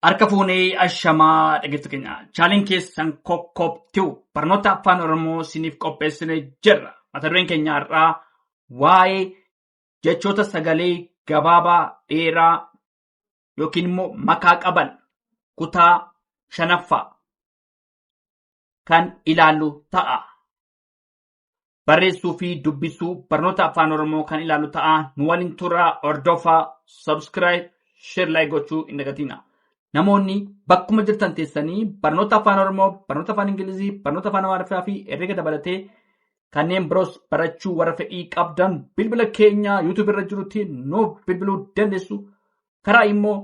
Harka fuunee ashamaa dhaggeeffattoota keenya chaaliin keessan kokkobtuu barnoota afaan Oromoo isiniif qopheessinee jirra. Mata dureen keenya har'aa waa'ee jechoota sagalee gabaabaa dheeraa yookiin immoo makaa qaban kutaa 5ffaa kan ilaallu ta'a. Barreessuu fi dubbisuu barnoota afaan Oromoo kan ilaallu ta'a. Nu waliin turaa, hordofaa, subscribe, share, like gochuu hin dagatinaa. Namoonni bakkuma jirtan teessanii barnoota afaan Oromoo, barnoota afaan Ingilizii, barnoota afaan Amaariffaa fi herrega dabalatee kanneen biroos barachuu warra fedhii qabdan bilbila keenya YouTube irra jirutti nuuf bilbiluu dandeessu. Karaa immoo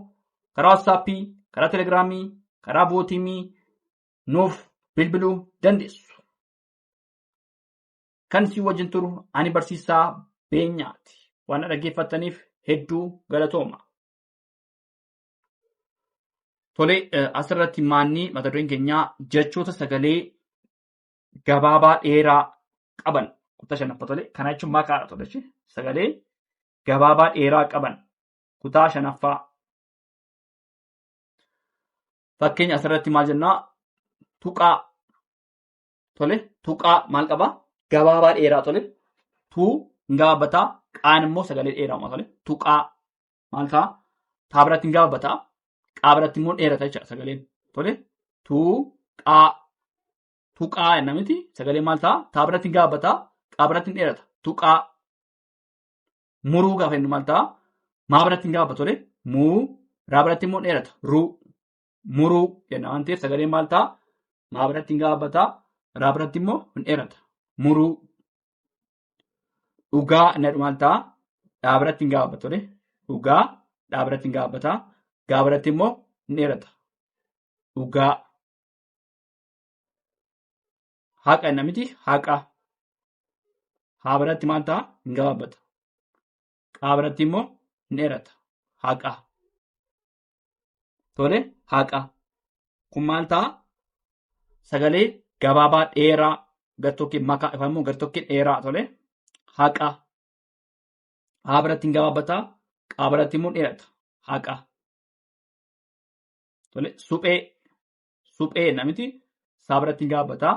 karaa WhatsAppii, karaa Telegiraamii, karaa Bootiimii nuuf bilbiluu dandeessu. Kan si wajjin turu ani barsiisaa Beenyaati. Waan dhaggeeffataniif hedduu galatooma. Tole asirratti maanni mata dureen keenyaa jechoota sagalee gabaabaa dheeraa qaban kutaa 5ffaa tole. Kana jechuun makaadha tole. Sagalee gabaabaa dheeraa qaban kutaa 5ffaa. Fakkeenya asirratti maal jennaa? Tuqaa tole. Tuqaa maal qabaa? Gabaabaa dheeraa tole. Tuu hin gabaabbataa. Qaan immoo sagalee dheeraa tole. Tuqaa maal ta'a? Taa biratti hin gabaabbataa. Qaa biratti immoo dheerata jechuudha sagaleen. Tole. Tuqaa. Tuqaa jenna miti. Sagalee maal ta'a? Taa biratti hin gabaabbataa. Qaa biratti hin dheerata. Tuqaa. Muruu gaafa inni maal ta'a? Maa biratti hin gabaabbata tole. Muu. Raa biratti immoo dheerata. Ruu. Muruu jenna waan ta'eef sagaleen maal ta'a? Maa biratti hin gabaabbataa. Raa biratti immoo hin dheerata. Muruu. Dhugaa inni maal ta'a? Dhaa biratti hin gabaabbata tole. Dhugaa. Dhaa biratti hin gabaabbataa. Gaa biratti immoo hin dheerata. Dhugaa. Haqa jenna miti. Haqa. Haa biratti maal ta'a? Hin gabaabbata. Qaa biratti immoo hin dheerata. Haqa. Tole. Haqa. Kun maal ta'a? Sagalee gabaabaa dheeraa gartokkeen makaa yookaan immoo gartokkeen dheeraa tole. Haqa. Haa biratti hin gabaabbataa. Qaa biratti immoo dheerata. Haqa. Tole. Suphee. Suphee jenna miti. Saa biratti hin gabaabbataa.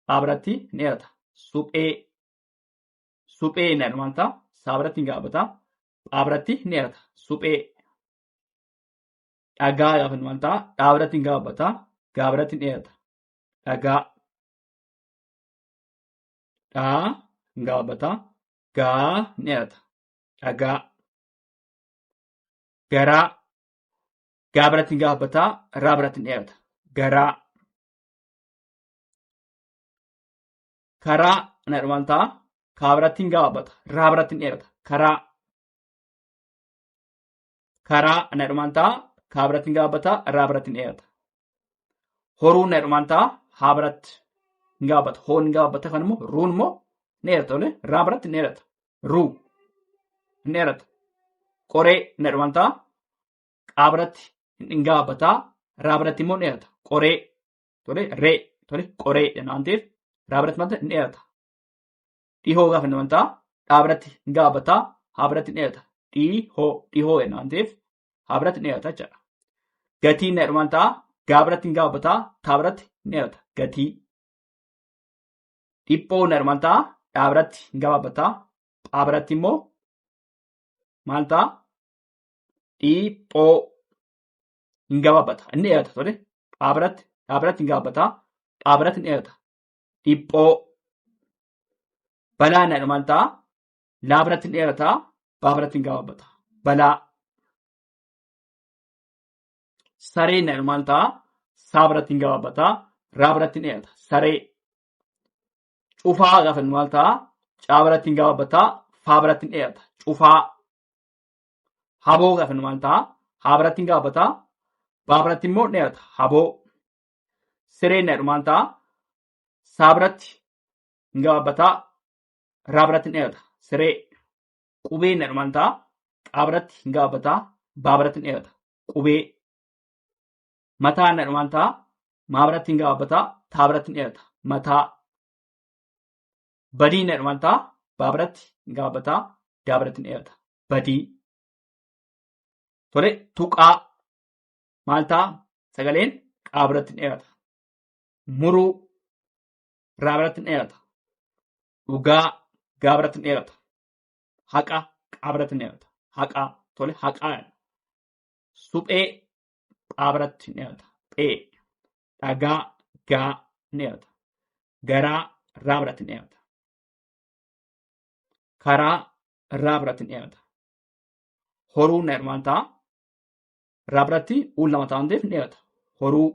Qaa biratti hin dheerata. Suphee. Suphee jenna maal ta'a? Saa biratti hin gabaabbataa. Qaa biratti hin dheerata. Suphee. Dhagaa gaafa maal ta'a? Dhaa biratti hin gabaabbataa. Gaa biratti hin dheerata. Dhagaa. Dhaa hin gabaabbataa. Gaa hin dheerata. Dhagaa. Garaa. Gaa biratti hin gabaabbataa. Raa biratti hin dheerata. Garaa. Karaa inni maal ta'a? Kaa biratti hin gabaabbata. Raa biratti hin dheerata. Karaa. Karaa inni maal ta'a? Kaa biratti hin gabaabbata. Raa biratti hin dheerata. Horuu inni maal ta'a? Haa biratti hin gabaabbata. Hoon hin gabaabbata kan immoo ruun immoo hin dheerata tole. Raa biratti hin dheerata. Ruu hin dheerata. Qoree inni maal ta'a? Qaa biratti hin gabaabbataa. Raa biratti immoo hin dheerata. Qoree tole. Ree tole. Qoree jenna waan ta'eef raa biratti maal ta'a? Hin dheerata. Dhihoo gaafa inni maal ta'a? Dhaa biratti hin gabaabbataa. Haa biratti hin dheerata. Dhihoo. Dhihoo jenna waan ta'eef haa biratti hin dheerata jechuudha. Gatii inni maal ta'a? Gaa biratti hin gabaabbataa. Taa biratti hin dheerata. Gatii. Dhiphoo inni maal ta'a? Dhaa biratti hin gabaabbataa. Phaa biratti immoo maal ta'a? Dhiphoo. Hin gabaabbata. Inni dheerata tole. Phaa biratti. Dhaa biratti hin gabaabbataa. Phaa biratti hin dheerata. Dhiphoo. Balaa inni maal ta'a? Laa biratti hin dheerataa. Baa biratti hin gabaabbataa. Balaa. Saree inni maal ta'a? Saa biratti hin gabaabbataa. Raa biratti hin dheerata. Saree. Cufaa gaafa inni maal ta'a? Caa biratti hin gabaabbataa. Faa biratti hin dheerata. Cufaa. Haboo gaafa inni maal ta'a? Haa biratti hin gabaabbataa. Baa biratti immoo dheerata. Haboo. Siree inni maal ta'a? Saa biratti hin gabaabbataa. Raa biratti hin dheerata. Siree. Qubee inni maal ta'a? Qaa biratti hin gabaabbataa. Baa biratti hin dheerata. Qubee. Mataa inni maal ta'a? Maa biratti hin gabaabbataa. Taa biratti hin dheerata. Mataa. Badii inni maal ta'a? Baa biratti hin gabaabbataa. Daa biratti hin dheerata. Badii. Tole. Tuqaa. maal ta'a? Sagaleen qaa biratti ni dheerata. Muruu raa biratti ni dheerata. Dhugaa gaa biratti ni dheerata. Haqa qaa biratti ni dheerata. Haqaa tole haqaa. Suphee phaa biratti ni dheerata. Phee. Dhagaa gaa ni dheerata. Garaa raa biratti ni dheerata. Karaa raa biratti ni dheerata. Horuu na jedhu maal ta'a? Raa biratti uul lama ta'a waan ta'eef ni dheerata. Horuu.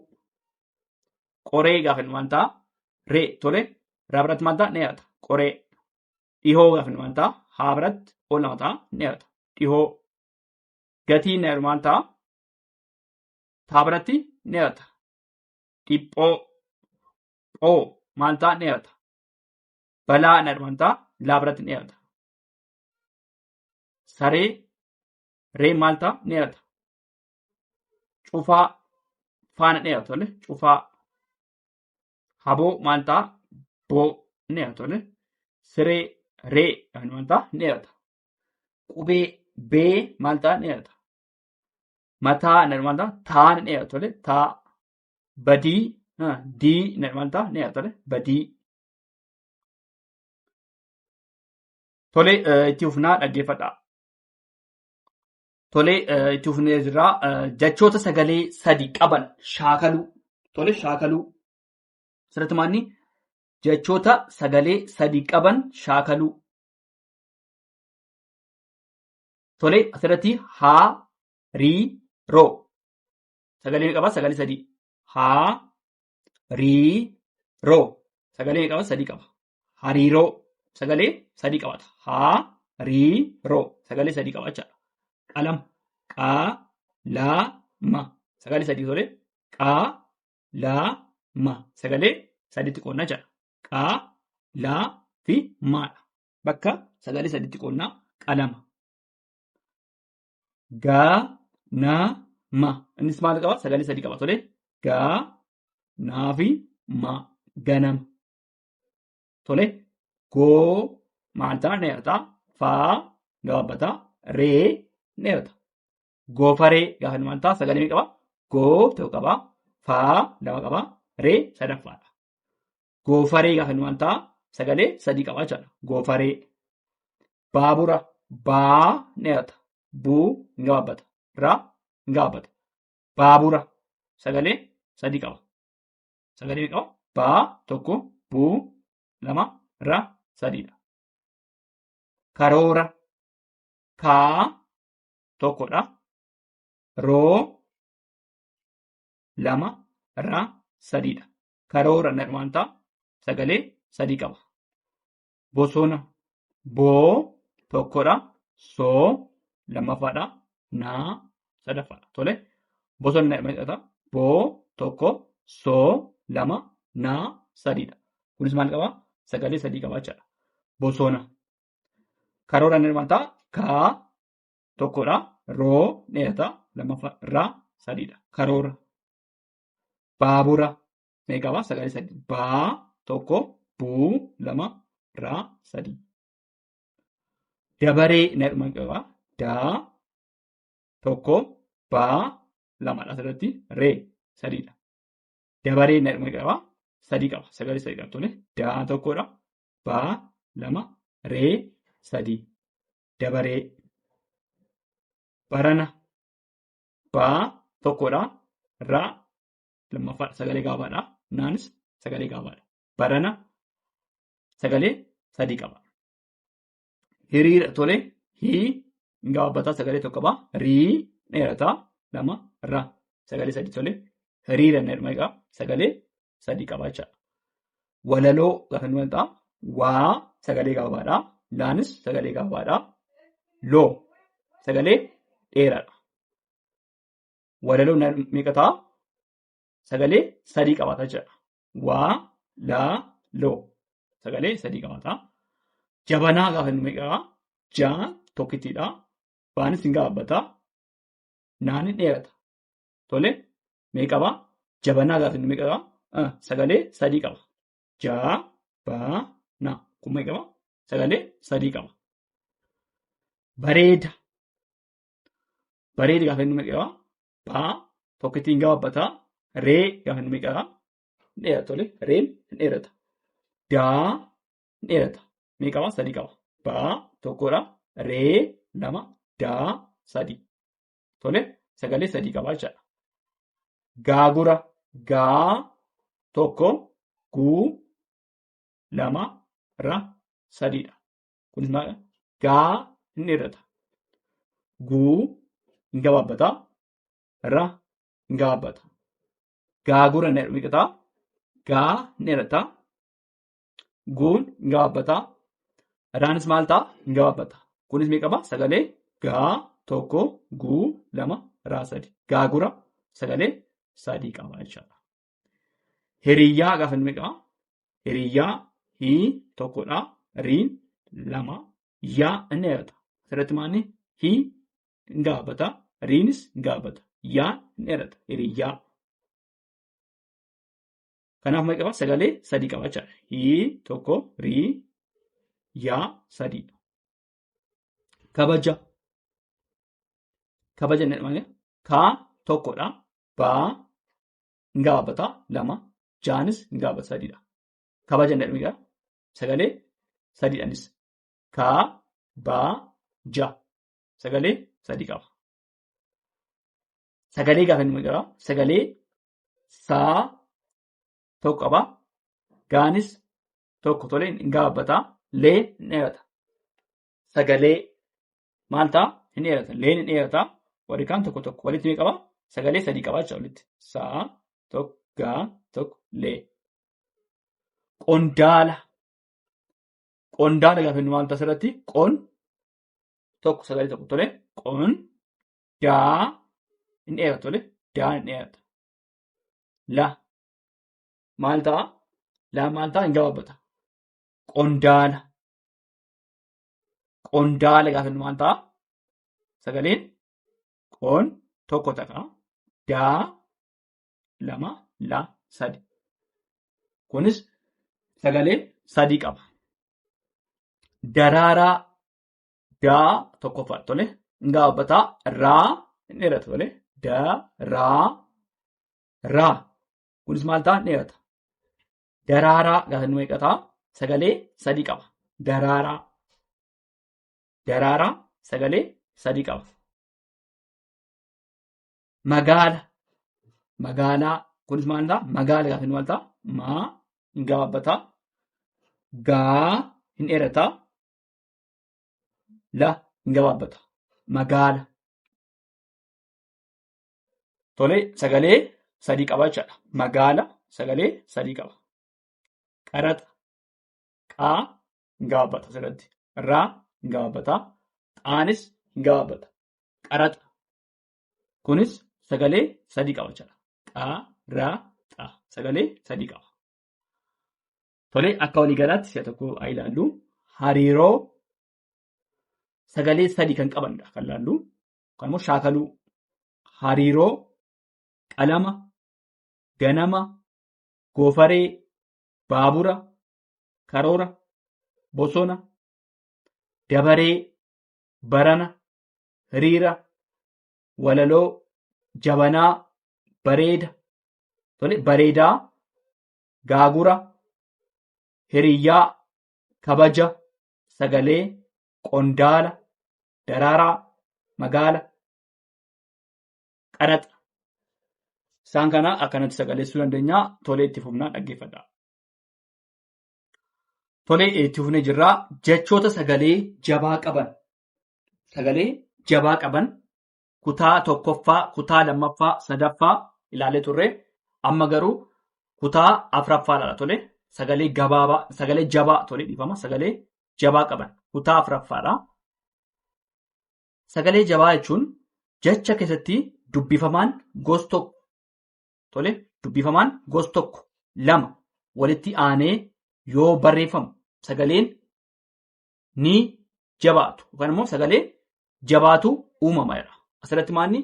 Qoree gaafa inni maal ta'a? Ree tole raa biratti maal ta'a? Ni dheerata. Qoree. Dhihoo gaafa inni maal ta'a? Haa biratti uul lama ta'a ni dheerata. Dhihoo. Gatii na jedhu maal ta'a? Taa biratti ni dheerata. Dhiphoo. Phoo maal ta'a? Ni dheerata. Balaa na jedhu maal ta'a? Laa biratti ni dheerata. Saree ree maal ta'a? Ni dheerata. Cufaa faana ni dheerata tole cufaa. Haboo maal ta'a? Boo ni dheerata tole. Siree ree maal ta'a? Ni dheerata. Qubee bee maal ta'a? Ni dheerata. Mataa na jedhu maal ta'a? Taa ni dheerata tole taa. Badii dii na jedhu maal ta'a? Ni dheerata tole badii. Tole itti fufnaa dhaggeeffadhaa. Tole itti fufnee jirra. Jechoota sagalee sadi qaban shaakaluu. Tole shaakaluu. Asirratti maanni jechoota sagalee sadi qaban shaakaluu. Tole asirratti haa rii roo. Sagalee qaba sagalee sadi. Haa rii roo. Sagalee qaba sadi qaba. Hariiroo. Sagalee sadi qabata. Haa rii roo. Sagalee sadi qaba jechaadha. Qalam qaa laa ma. Sagalee sadi tole. Qaa laa ma. Sagalee saditti qoonnaa jechaadha. Qaa laa fi maadha. Bakka sagalee saditti qoonnaa qalama. Gaa naa ma. Innis maal qaba? Sagalee sadi qaba tole. Gaa naa fi ma. Ganama. Tole. Goo maal ta'a? Ni dheerata. Faa gabaabbata. Ree ni dheerata. Goofaree gaafa inni maal ta'a? Sagalee qaba. Goo ta'uu qaba. Faa lama qaba. Ree sadaffaadha. Goofaree gaafa inni maal ta'a? Sagalee sadii qaba jechaadha. Goofaree. Baabura. Baa ni dheerata. Buu ni gabaabbata. Raa ni gabaabbata. Baabura. Sagalee sadii qaba. Sagalee qaba. Baa tokko. Buu lama. Raa sadiidha. Karoora. Kaa tokkodha. Roo lama. Raa sadiidha. Karoora na jedhu maal ta'a? Sagalee sadii qaba. Bosona. Boo tokkodha. Soo lammaffaadha. Naa sadaffaadha. Tole. Bosona na jedhu maal ta'a? Boo tokko. Soo lama. Naa sadiidha. Kunis maal qaba? Sagalee sadii qaba jechaadha. Bosona. Karoora na jedhu maal ta'a? Kaa tokkodha. Roo ni dheerata. Lammaffaa raa sadiidha. Karoora. Baabura. Meeqa qaba? Sagalee sadii. Baa tokko. Buu lama. Raa sadii. Dabaree na jedhu maal qaba? Daa tokko. Baa lamadha asirratti. Ree sadiidha. Dabaree na jedhu maal qaba? Sadii qaba. Sagalee sadii qaba tole. Daa tokkodha. Baa lama. Ree sadii. Dabaree. Barana. Baa tokkodha. Raa lammaffaadha. Sagalee gaafaadha. Naanis sagalee gaafaadha. Barana. Sagalee sadii qaba. Hiriira tole. Hii ni gaabbataa sagalee tokko qaba. Rii ni dheerata. Lama. Raa sagalee sadii tole. Hiriira na jedhu maal qaba? Sagalee sadii qaba jechaadha. Walaloo gaafa inni maal ta'a? Waa sagalee gaafaadha. Laanis sagalee gaafaadha. Loo sagalee dheeraadha. Walaloo meeqa ta'a? Sagalee sadii qabaata jechaadha. Waa laa loo sagalee sadii qabaata. Jabanaa gaafa inni meeqa qaba? Jaa tokkittiidha. Baanis hin gaabbata. Naan ni dheerata. Tole meeqa qaba? Jabanaa gaafa inni meeqa qaba? Sagalee sadii qaba. Jaa baa na. Kun meeqa qaba? Sagalee sadii qaba. Bareeda. Bareeda gaafa inni meeqa qaba? Baa tokkittiin gaabbataa. Ree gaafa inni meeqaa? Hin dheerata tole. Reen hin dheerata. Daa hin dheerata. Meeqa qaba? 3 qaba. Baa tokkodha. Ree 2. Daa 3. Tole. Sagalee 3 qaba jechaadha. Gaagura. Gaa 1. Guu 2. Ra 3dha. Kunis maal? Gaa hin dheerata. Guu hin gabaabbata. Ra hin gabaabbata. Gaagura hin dheerata. Gaa hin dheerata. Guun hin gabaabbata. Raanis maal ta'a? Hin gabaabbata. Kunis meeqa qaba? Sagalee gaa 1. Guu 2. Ra 3. Gaagura sagalee 3 qaba jechaadha. Hiriyyaa gaafa inni meeqa? Hiriyyaa hii 1dha. Riin 2. Yaa hin dheerata. Asirratti maalni? Hii hin gabaabbata. Riinis hin gabaabbata. Yaa hin dheerata. Hiriyyaa. Kanaaf meeqa qaba? Sagalee 3 qaba jechaadha. Hii 1. Rii. Yaa 3. Kabaja. Kabaja inni maali? Kaa 1dha. Baa hin gabaabbata. 2. Jaanis hin gabaabbata. 3dha. Kabaja inni meeqa? Sagalee 3dhaanis. Kaa, baa, ja. Sagalee 3 qaba. Sagalee gaafa inni meeqa? Sagalee saa 1 qaba. Gaanis 1 tole hin gabaabbata. Lee hin dheerata. Sagalee maal ta'a? Hin dheerata. Leen hin dheerata. Warri kaan 1 walitti meeqa qaba? Sagalee 3 qaba jecha walitti. Saa 1 gaa 1 lee. Qondaala. Qondaala gaafa inni maal ta'a asirratti? Qon 1 sagalee 1 tole. Qon daa hin dheerata tole. Daa hin dheerata. La maal ta'a? La maal ta'a? Hin gabaabbata. Qondaala. Qondaala gaafa inni maal ta'a? Sagaleen qon 1 ta'a. Daa 2. La 3. Kunis sagalee 3 qaba. Daraaraa. Daa 1ffaa tole. Hin gabaabbata. Raa hin dheerata tole. Daa raa raa. Kunis maal ta'a? Hin dheerata. Daraaraa gaafa inni meeqa ta'a? Sagalee 3 qaba. Daraaraa. Daraaraa sagalee 3 qaba. Magaala. Magaalaa. Kunis maal ta'a? Magaala gaafa inni maal ta'a? Maa hin gabaabbata. Gaa hin dheerata. La hin gabaabbata. Magaala. Tole sagalee 3 qaba jechaadha. Magaala sagalee 3 qaba. Qaraxa. Qaa hin gabaabbata asirratti. Raa hin gabaabbata. Xaanis hin gabaabbata. Qaraxa. Kunis sagalee 3 qaba jechaadha. Qaa, raa, xaa. Sagalee 3 qaba. Tole akka waliigalaatti si'a tokko haa ilaallu. Hariiroo sagalee 3 kan qabanidha kan ilaallu. Kan immoo shaakaluu. Hariiroo qalama, ganama, goofaree, baabura, karoora, bosona, dabaree, barana, hiriira, walaloo, jabanaa, bareeda, tole bareedaa, gaagura, hiriyyaa, kabaja, sagalee, qondaala, daraaraa, magaala, qaraxa. Isaan kana akkanatti sagaleessuu dandeenya. Tolee itti fufnaa dhaggeeffadhaa. Tolee itti fufnee jirraa. Jechoota sagalee jabaa qaban. Sagalee jabaa qaban kutaa 1ffaa, kutaa 2ffaa, 3ffaa ilaalee turre. Amma garuu kutaa 4ffaa ilaala tole. Sagalee gabaabaa, sagalee jabaa tole dhiifama. Sagalee jabaa qaban kutaa 4ffaadha. Sagalee jabaa jechuun jecha keessatti dubbifamaan gosa tokko tole dubbifamaan gosa tokko 2 walitti aanee yoo barreeffamu sagaleen ni jabaatu yookaan immoo sagalee jabaatu uumama jedha. Asirratti maalni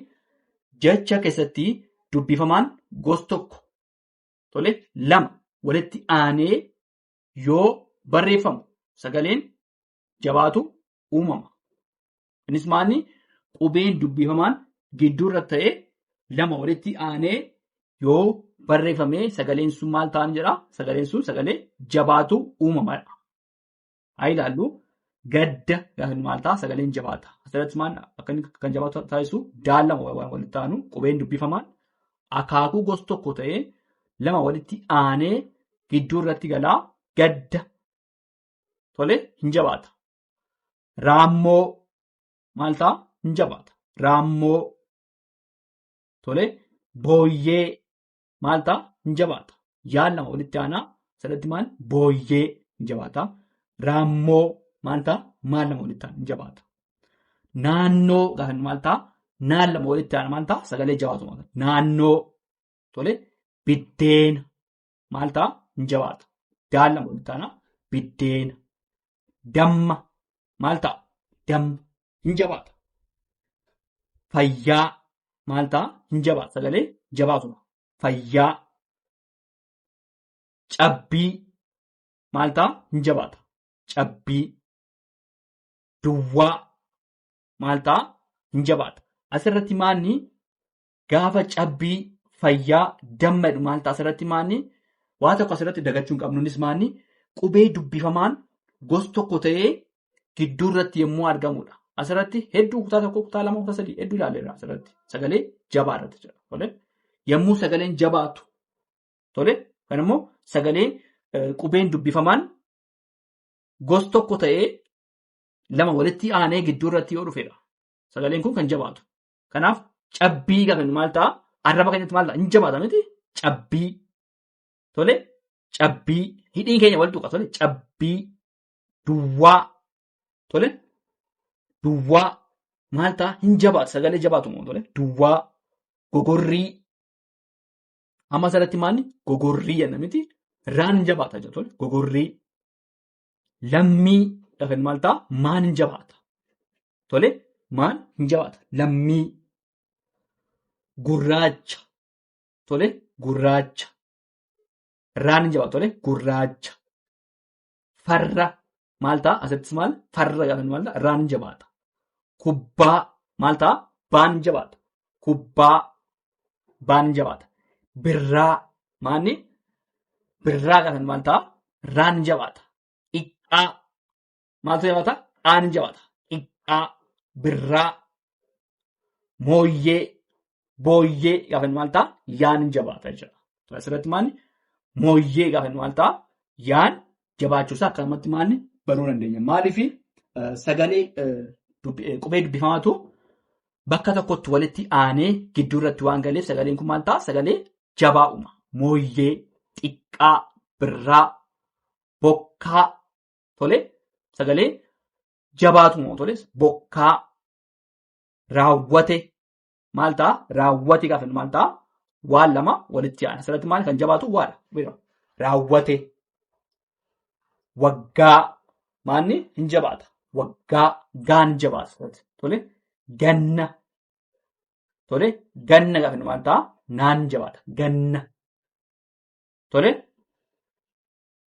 jecha keessatti dubbifamaan gosa tokko tole 2 walitti aanee yoo barreeffamu sagaleen jabaatu uumama. Innis maalni qubeen dubbifamaan gidduu irratti ta'ee lama walitti aanee yoo barreeffamee sagaleen sun maal ta'an jedha? Sagaleen sun sagalee jabaatu uumamadha. Haa ilaallu gadda gaafa maal ta'a? Sagaleen jabaata. Asirratti maal akka inni kan jabaatu taasisu daal lama walitti aanu qubeen dubbifamaan akaakuu gosa tokko ta'ee lama walitti aanee gidduu irratti galaa gadda tole hin jabaata. Raammoo maal ta'a? Hin jabaata. Raammoo tole booyyee maal ta'a? Hin jabaata. Yaan lama walitti aanaa asirratti maal? Booyyee hin jabaata. Raammoo maal ta'a? Maal lama walitti aanaa hin jabaata. Naannoo gaafa maal ta'a? Naan lama walitti aanaa maal ta'a? Sagalee jabaatu maal ta'a? Naannoo tole biddeena maal ta'a? Hin jabaata. Daan lama walitti aanaa biddeena. Damma maal ta'a? Damma hin jabaata. Fayyaa maal ta'a? Hin jabaata. Sagalee jabaatuma. Fayyaa. Cabbii maal ta'a? Hin jabaata. Cabbii. Duwwaa maal ta'a? Hin jabaata. Asirratti maanni gaafa cabbii fayyaa dammadhu maal ta'a? Asirratti maanni waa tokko asirratti dagachuu hin qabnuunis maanni qubee dubbifamaan gosa tokko ta'ee gidduu irratti yommuu argamudha. Asirratti hedduu kutaa tokko, kutaa lama, kutaa sadii hedduu ilaalleerra asirratti. Sagalee jabaa irratti jira. Tole. Yommuu sagaleen jabaatu. Tole. Kan immoo sagaleen qubeen dubbifamaan gosa tokko ta'ee lama walitti aanee gidduu irratti yoo dhufedha. Sagaleen kun kan jabaatu. Kanaaf cabbii gaafa maal ta'a? Arraba keenyatti maal ta'a? Hin jabaata miti? Cabbii. Tole. Cabbii. Hidhiin keenya wal tuqa. Tole. Cabbii. Duwwaa. Tole. Duwwaa maal ta'a? Hin jabaatu. Sagalee jabaatu moo tole. Duwwaa. Gogorrii. Amma asirratti maalni? Gogorrii jenna miti? Raan hin jabaata jira tole. Gogorrii. Lammii gaafa maal ta'a? Maan hin jabaata. Tole. Maan hin jabaata. Lammii. Gurraacha. Tole. Gurraacha. Raan hin jabaata. Tole. Gurraacha. Farra. Maal ta'a? Asirratti maal? Farra gaafa maal ta'a? Raan hin jabaata. Kubbaa maal ta'a? Baan hin jabaata. Kubbaa. Baan hin jabaata. Birraa maanni? Birraa gaafa maal ta'a? Raan hin jabaata. Xiqqaa maaltu jabaata? Aan hin jabaata. Xiqqaa. Birraa. Mooyyee. Booyyee gaafa maal ta'a? Yaan hin jabaata jechuudha. Asirratti maanni? Mooyyee gaafa maal ta'a? Yaan jabaachuusaa akkasumatti maanni baruu dandeenya. Maaliif sagalee qubee dubbifamaatu bakka tokkotti walitti aanee gidduu irratti waan galeef sagaleen kun maal ta'a? Sagalee jabaa uuma. Mooyyee, xiqqaa, birraa, bokkaa. Tole. Sagalee jabaatu moo tole. Bokkaa. Raawwate. Maal ta'a? Raawwate gaafa maal ta'a? Waan lama walitti aana. Asirratti maal kan jabaatu? Waadha. Raawwate. Waggaa. Maanni hin jabaata. Waggaa. Gaan jabaata. Tole. Ganna. Tole. Ganna gaafa maal ta'a? Naan jabaata. Ganna. Tole.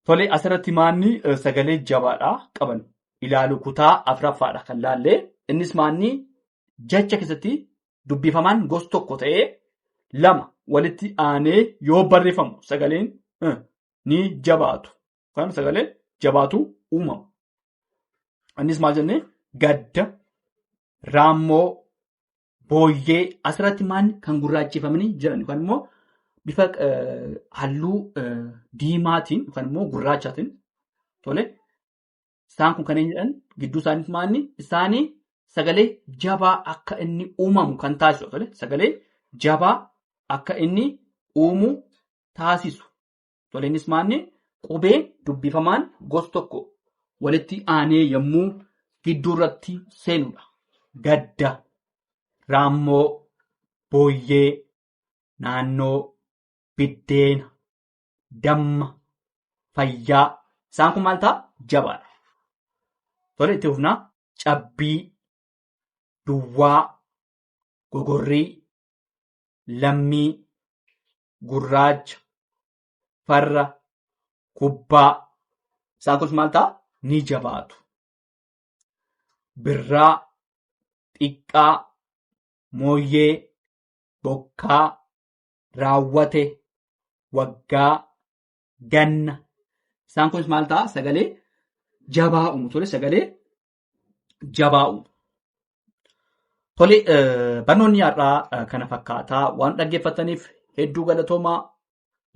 Tole. Asirratti maanni sagalee jabaadhaa qaban ilaalu kutaa afuraffaadha kan laallee. Innis maanni jecha keessatti dubbifamaan gosa tokko ta'ee lama walitti aanee yoo barreeffamu sagaleen ni jabaatu. Kan sagalee jabaatu uumama. Innis maal jennee? Gadda, raammoo, booyyee. Asirratti maanni kan gurraacheffamanii jiran yookaan immoo bifa halluu diimaatiin yookaan immoo gurraachaatiin tole. Isaan kun kanneen jedhan gidduu isaaniitti maanni? Isaanii sagalee jabaa akka inni uumamu kan taasisu tole. Sagalee jabaa akka inni uumu taasisu. Tole. Innis maanni? Qubee dubbifamaan gosa tokko walitti aanee yommuu gidduu irratti seenudha. Gadda, raammoo, booyyee, naannoo, biddeena, damma, fayyaa. Isaan kun maal ta'a? Jabaadha. Tole. Itti fufnaa. Cabbii, duwwaa, gogorrii, lammii, gurraacha, farra, kubbaa. Isaan kun maal ta'a? Ni jabaatu. Birraa, xiqqaa, mooyyee, bokkaa, raawwate, waggaa, ganna. Isaan kunis maal ta'a? Sagalee jabaa uumu. Tole sagalee jabaa uumu. Tole barnoonni har'aa kana fakkaataa waan dhaggeeffataniif hedduu galatoomaa.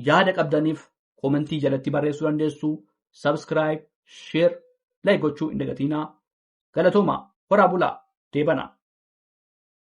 Yaada qabdaniif komentii jalatti barreessuu dandeessu. Subscribe, share, like gochuu hin dagatinaa. Galatoomaa. Horaa bulaa. Deebanaa.